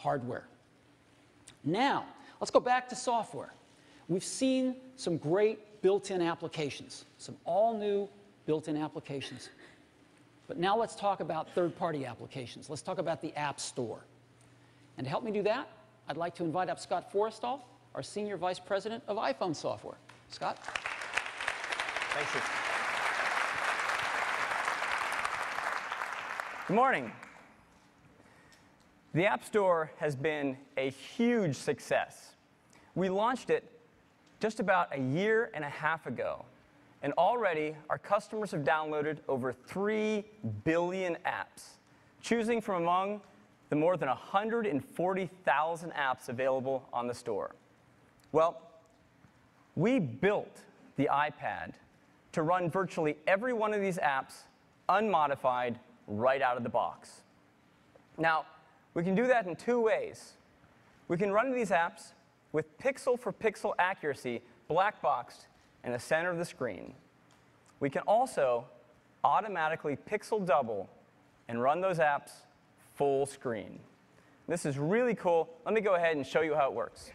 hardware. Now, let's go back to software. We've seen some great built-in applications, some all-new built-in applications. But now let's talk about third-party applications. Let's talk about the App Store. And to help me do that, I'd like to invite up Scott Forrestal, our Senior Vice President of iPhone Software. Scott? Thanks. Good morning. The App Store has been a huge success. We launched it just about a year and a half ago, and already our customers have downloaded over 3 billion apps, choosing from among the more than 140,000 apps available on the store. Well, we built the iPad to run virtually every one of these apps unmodified right out of the box. Now, we can do that in 2 ways. We can run these apps with pixel-for-pixel accuracy black-boxed in the center of the screen. We can also automatically pixel double and run those apps full screen. This is really cool. Let me go ahead and show you how it works.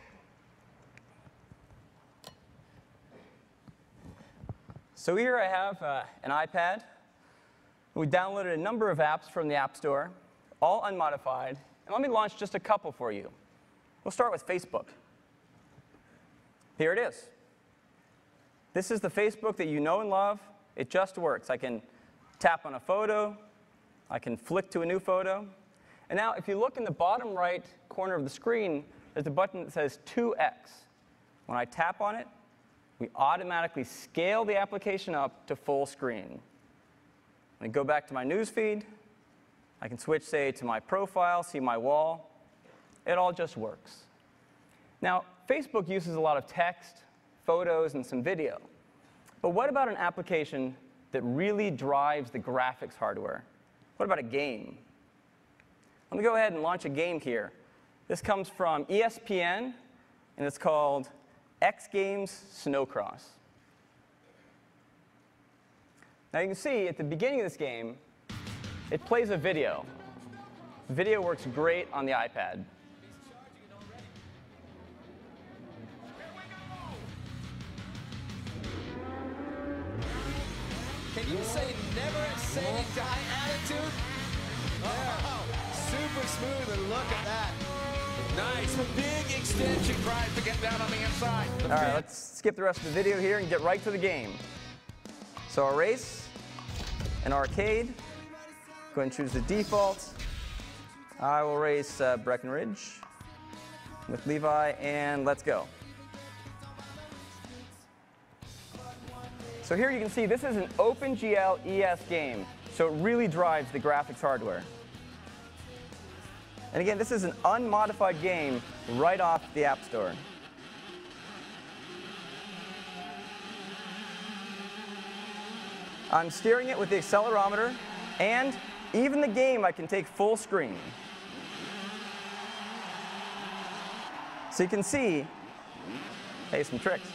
So here I have an iPad. We downloaded a number of apps from the App Store, all unmodified. And let me launch just a couple for you. We'll start with Facebook. Here it is. This is the Facebook that you know and love. It just works. I can tap on a photo. I can flick to a new photo. And now, if you look in the bottom right corner of the screen, there's a button that says 2x. When I tap on it, we automatically scale the application up to full screen. When I go back to my news feed, I can switch, say, to my profile, see my wall. It all just works. Now, Facebook uses a lot of text, photos, and some video. But what about an application that really drives the graphics hardware? What about a game? Let me go ahead and launch a game here. This comes from ESPN, and it's called X Games Snowcross. Now you can see at the beginning of this game, it plays a video. The video works great on the iPad. Can you say never say die attitude? Oh, super smooth, and look at that. Nice, a big extension drive to get down on the inside. All right, let's skip the rest of the video here and get right to the game. So a race, an arcade. Go ahead and choose the default. I will race Breckenridge with Levi, and let's go. So here you can see this is an OpenGL ES game, so it really drives the graphics hardware. And again, this is an unmodified game right off the App Store. I'm steering it with the accelerometer, and even the game I can take full screen. So you can see, hey, some tricks.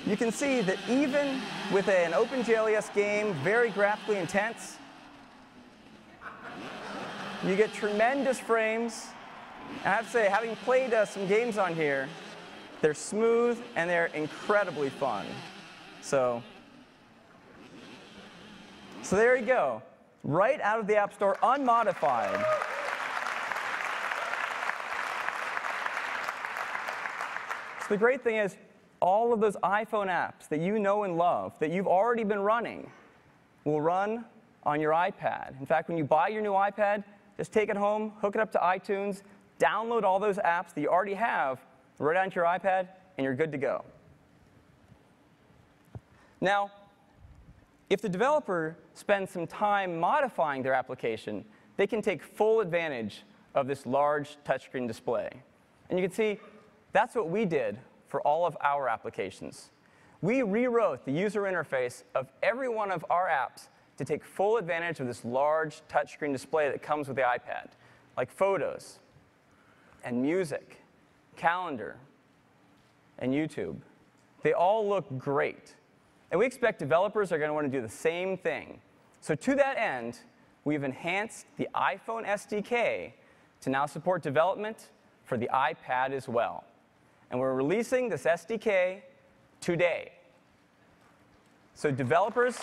You can see that even with an OpenGL ES game, very graphically intense, you get tremendous frames. I have to say, having played some games on here, they're smooth and they're incredibly fun. So there you go. Right out of the App Store, unmodified. So the great thing is, all of those iPhone apps that you know and love, that you've already been running, will run on your iPad. In fact, when you buy your new iPad, just take it home, hook it up to iTunes, download all those apps that you already have right onto your iPad, and you're good to go. Now, if the developer spends some time modifying their application, they can take full advantage of this large touchscreen display. And you can see that's what we did for all of our applications. We rewrote the user interface of every one of our apps to take full advantage of this large touchscreen display that comes with the iPad, like Photos, and Music, Calendar, and YouTube. They all look great. And we expect developers are going to want to do the same thing. So to that end, we've enhanced the iPhone SDK to now support development for the iPad as well. And we're releasing this SDK today. So developers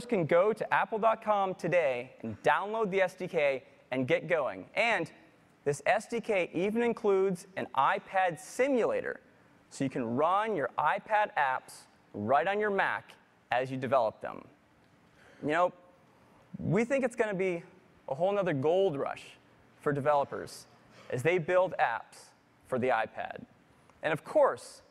can go to apple.com today and download the SDK and get going. And this SDK even includes an iPad simulator, so you can run your iPad apps right on your Mac as you develop them. You know, we think it's going to be a whole nother gold rush for developers as they build apps for the iPad. And of course,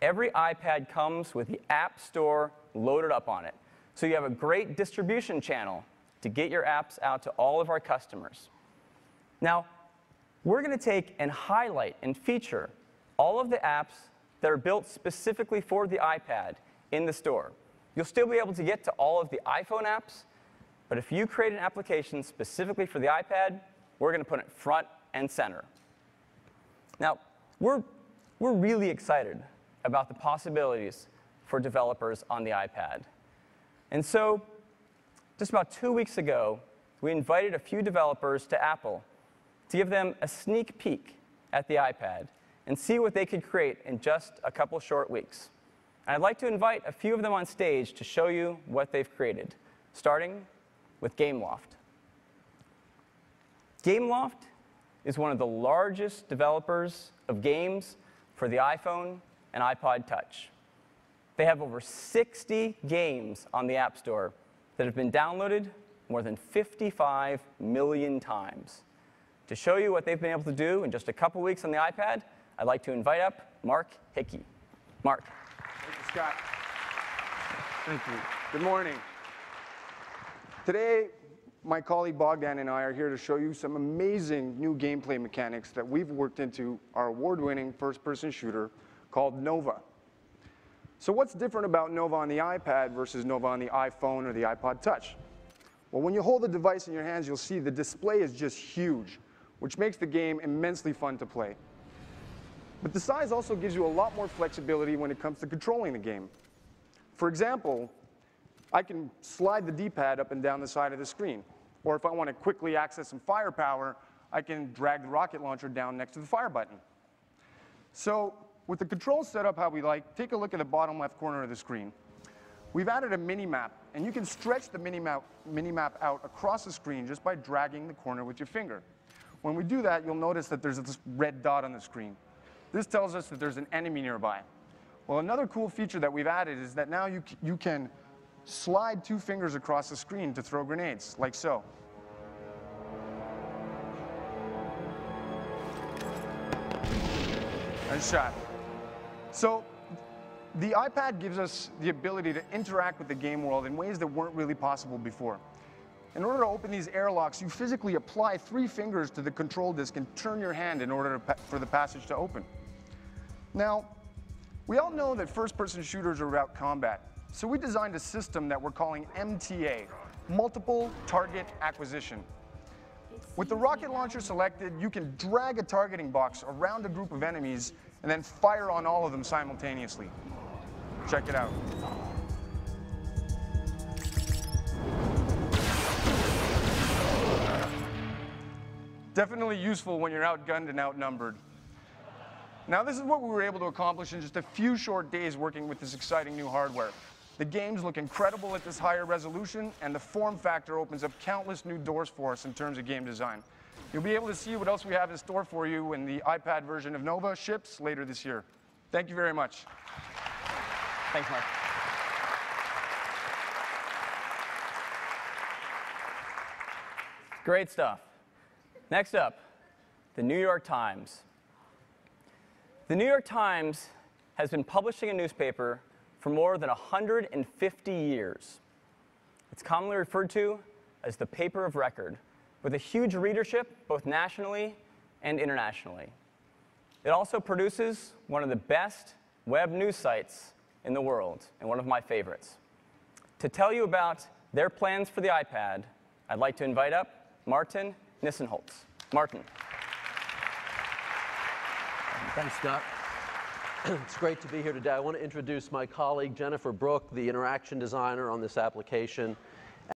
every iPad comes with the App Store loaded up on it. So you have a great distribution channel to get your apps out to all of our customers. Now, we're going to take and highlight and feature all of the apps that are built specifically for the iPad in the store. You'll still be able to get to all of the iPhone apps, but if you create an application specifically for the iPad, we're going to put it front and center. Now, we're really excited about the possibilities for developers on the iPad. And so, just about 2 weeks ago, we invited a few developers to Apple to give them a sneak peek at the iPad and see what they could create in just a couple short weeks. And I'd like to invite a few of them on stage to show you what they've created, starting with Gameloft. Gameloft is one of the largest developers of games for the iPhone and iPod Touch. They have over 60 games on the App Store that have been downloaded more than 55 million times. To show you what they've been able to do in just a couple weeks on the iPad, I'd like to invite up Mark Hickey. Mark. Thank you, Scott. Thank you. Good morning. Today, my colleague Bogdan and I are here to show you some amazing new gameplay mechanics that we've worked into our award-winning first-person shooter called Nova. So what's different about Nova on the iPad versus Nova on the iPhone or the iPod Touch? Well, when you hold the device in your hands, you'll see the display is just huge, which makes the game immensely fun to play. But the size also gives you a lot more flexibility when it comes to controlling the game. For example, I can slide the D-pad up and down the side of the screen. Or if I want to quickly access some firepower, I can drag the rocket launcher down next to the fire button. So with the controls set up how we like, take a look at the bottom left corner of the screen. We've added a mini-map, and you can stretch the mini-map out across the screen just by dragging the corner with your finger. When we do that, you'll notice that there's this red dot on the screen. This tells us that there's an enemy nearby. Well, another cool feature that we've added is that now you can slide 2 fingers across the screen to throw grenades, like so. Nice shot. So the iPad gives us the ability to interact with the game world in ways that weren't really possible before. In order to open these airlocks, you physically apply 3 fingers to the control disk and turn your hand in order for the passage to open. Now, we all know that first-person shooters are about combat, so we designed a system that we're calling MTA, Multiple Target Acquisition. With the rocket launcher selected, you can drag a targeting box around a group of enemies and then fire on all of them simultaneously. Check it out. Definitely useful when you're outgunned and outnumbered. Now, this is what we were able to accomplish in just a few short days working with this exciting new hardware. The games look incredible at this higher resolution, and the form factor opens up countless new doors for us in terms of game design. You'll be able to see what else we have in store for you when the iPad version of Nova ships later this year. Thank you very much. Thanks, Mark. Great stuff. Next up, the New York Times. The New York Times has been publishing a newspaper for more than 150 years. It's commonly referred to as the paper of record, with a huge readership both nationally and internationally. It also produces one of the best web news sites in the world, and one of my favorites. To tell you about their plans for the iPad, I'd like to invite up Martin Nissenholtz. Martin. Thanks, Scott. It's great to be here today. I want to introduce my colleague, Jennifer Brook, the interaction designer on this application.